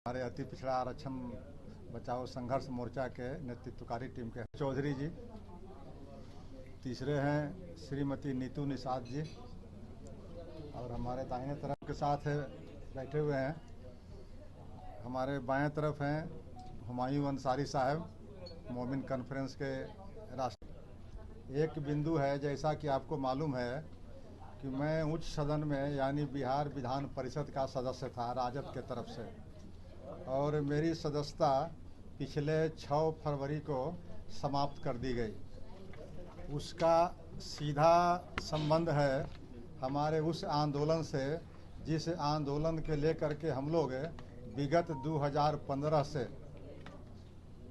हमारे अति पिछड़ा आरक्षण बचाओ संघर्ष मोर्चा के नेतृत्वकारी टीम के चौधरी जी, तीसरे हैं श्रीमती नीतू निषाद जी, और हमारे दाहिने तरफ के साथ बैठे हुए हैं हमारे बाएं तरफ हैं हुमायूं अंसारी साहब, मोमिन कॉन्फ्रेंस के राष्ट्र। एक बिंदु है, जैसा कि आपको मालूम है कि मैं उच्च सदन में यानी बिहार विधान परिषद का सदस्य था राजद के तरफ से, और मेरी सदस्यता पिछले 6 फरवरी को समाप्त कर दी गई। उसका सीधा संबंध है हमारे उस आंदोलन से जिस आंदोलन के लेकर के हम लोग विगत 2015 से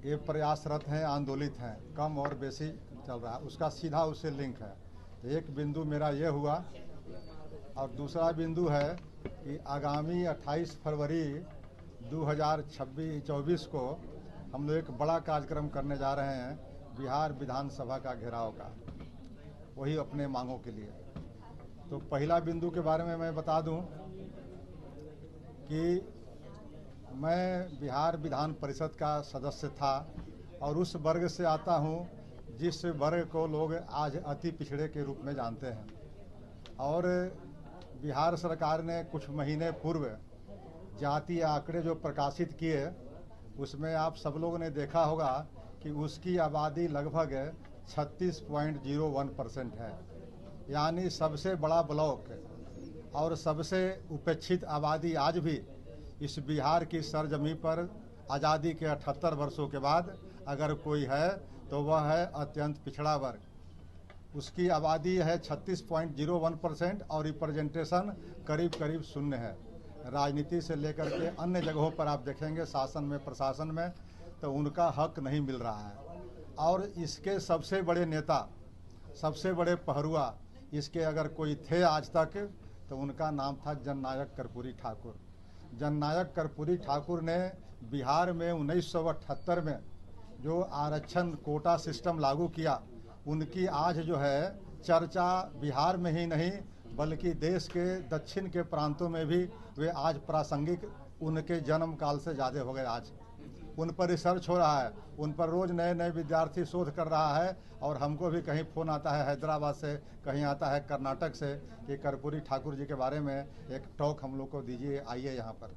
ये प्रयासरत हैं, आंदोलित हैं, कम और बेसी चल रहा है, उसका सीधा उससे लिंक है। एक बिंदु मेरा ये हुआ, और दूसरा बिंदु है कि आगामी 28 फरवरी 2024 को हम लोग एक बड़ा कार्यक्रम करने जा रहे हैं बिहार विधानसभा का घेराव का, वही अपने मांगों के लिए। तो पहला बिंदु के बारे में मैं बता दूं कि मैं बिहार विधान परिषद का सदस्य था और उस वर्ग से आता हूं जिस वर्ग को लोग आज अति पिछड़े के रूप में जानते हैं। और बिहार सरकार ने कुछ महीने पूर्व जातीय आंकड़े जो प्रकाशित किए, उसमें आप सब लोगों ने देखा होगा कि उसकी आबादी लगभग 36.01% है, यानी सबसे बड़ा ब्लॉक और सबसे उपेक्षित आबादी आज भी इस बिहार की सरजमी पर आज़ादी के 78 वर्षों के बाद अगर कोई है तो वह है अत्यंत पिछड़ा वर्ग। उसकी आबादी है 36.01% और रिप्रेजेंटेशन करीब करीब शून्य है। राजनीति से लेकर के अन्य जगहों पर आप देखेंगे शासन में, प्रशासन में, तो उनका हक नहीं मिल रहा है। और इसके सबसे बड़े नेता, सबसे बड़े पहरुआ इसके अगर कोई थे आज तक, तो उनका नाम था जननायक कर्पूरी ठाकुर। जननायक कर्पूरी ठाकुर ने बिहार में 1978 में जो आरक्षण कोटा सिस्टम लागू किया, उनकी आज जो है चर्चा बिहार में ही नहीं बल्कि देश के दक्षिण के प्रांतों में भी वे आज प्रासंगिक उनके जन्म काल से ज़्यादा हो गए। आज उन पर रिसर्च हो रहा है, उन पर रोज़ नए नए विद्यार्थी शोध कर रहा है, और हमको भी कहीं फ़ोन आता है हैदराबाद से, कहीं आता है कर्नाटक से कि कर्पूरी ठाकुर जी के बारे में एक टॉक हम लोग को दीजिए, आइए यहाँ पर।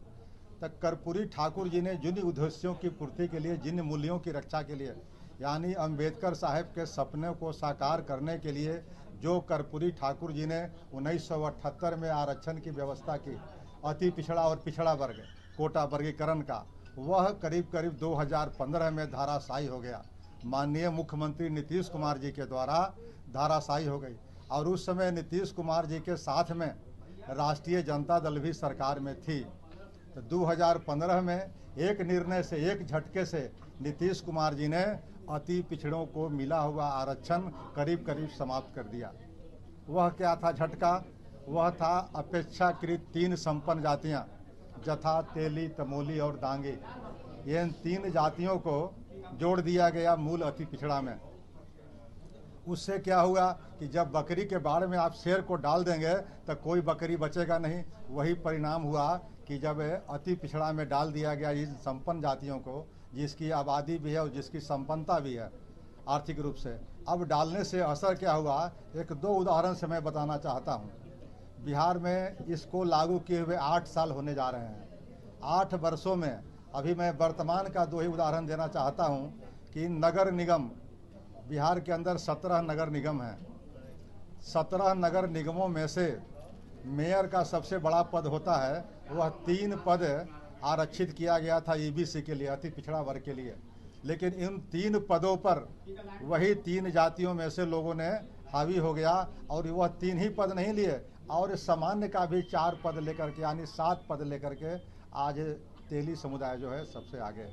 तक कर्पूरी ठाकुर जी ने जिन उद्देश्यों की पूर्ति के लिए, जिन मूल्यों की रक्षा के लिए, यानी अंबेडकर साहब के सपने को साकार करने के लिए जो कर्पूरी ठाकुर जी ने 1978 में आरक्षण की व्यवस्था की, अति पिछड़ा और पिछड़ा वर्ग कोटा वर्गीकरण का, वह करीब करीब 2015 में धाराशायी हो गया। माननीय मुख्यमंत्री नीतीश कुमार जी के द्वारा धाराशायी हो गई, और उस समय नीतीश कुमार जी के साथ में राष्ट्रीय जनता दल भी सरकार में थी। तो 2015 में एक निर्णय से, एक झटके से नीतीश कुमार जी ने अति पिछड़ों को मिला हुआ आरक्षण करीब करीब समाप्त कर दिया। वह क्या था झटका? वह था अपेक्षाकृत 3 संपन्न जातियां, जथा, तेली, तमोली और दांगी, इन 3 जातियों को जोड़ दिया गया मूल अति पिछड़ा में। उससे क्या हुआ कि जब बकरी के बाड़ में आप शेर को डाल देंगे तो कोई बकरी बचेगा नहीं। वही परिणाम हुआ कि जब अति पिछड़ा में डाल दिया गया इन संपन्न जातियों को, जिसकी आबादी भी है और जिसकी संपन्नता भी है आर्थिक रूप से, अब डालने से असर क्या हुआ, 1-2 उदाहरण से मैं बताना चाहता हूँ। बिहार में इसको लागू किए हुए 8 साल होने जा रहे हैं। 8 वर्षों में अभी मैं वर्तमान का 2 ही उदाहरण देना चाहता हूँ कि नगर निगम, बिहार के अंदर 17 नगर निगम हैं। 17 नगर निगमों में से मेयर का सबसे बड़ा पद होता है, वह 3 पद आरक्षित किया गया था ईबीसी के लिए, अति पिछड़ा वर्ग के लिए। लेकिन इन 3 पदों पर वही 3 जातियों में से लोगों ने हावी हो गया, और वह 3 ही पद नहीं लिए, और सामान्य का भी 4 पद लेकर के, यानी 7 पद लेकर के आज तेली समुदाय जो है सबसे आगे है।